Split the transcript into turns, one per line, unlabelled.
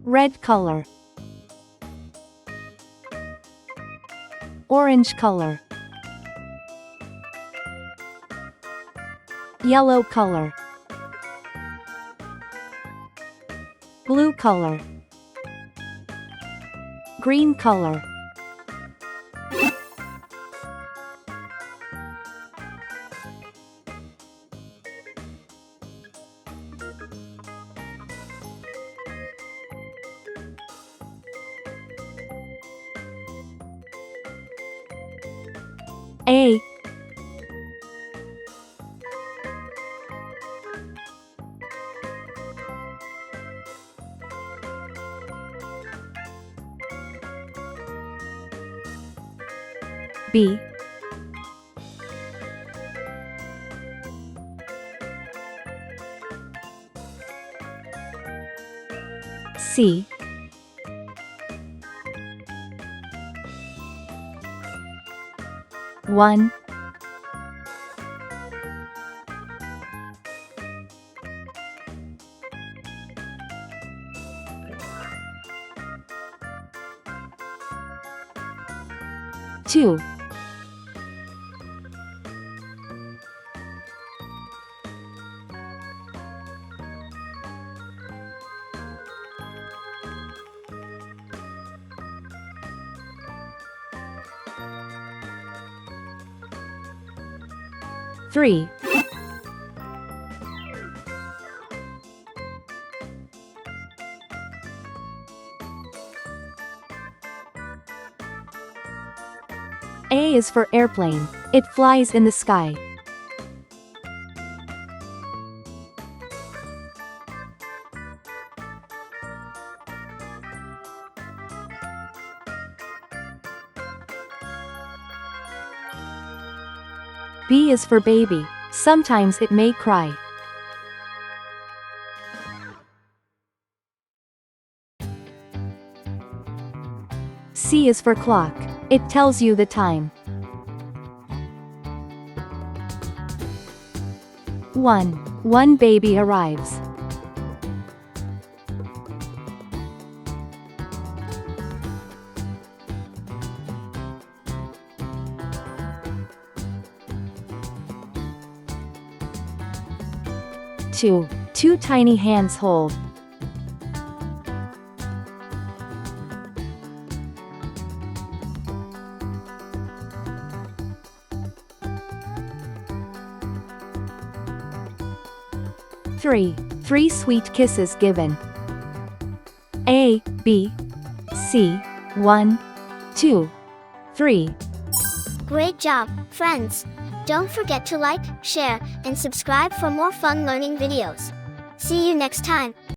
red color, orange color, yellow color, blue color, green color. A, B, C, one, two, three, A is for airplane. It flies in the sky. B is for baby. Sometimes it may cry. C is for clock. It tells you the time. 1. One baby arrives. Two. Two tiny hands hold. 3. Three sweet kisses given. A, B, C, 1, 2, 3.
Great job, friends! Don't forget to like, share, and subscribe for more fun learning videos. See you next time.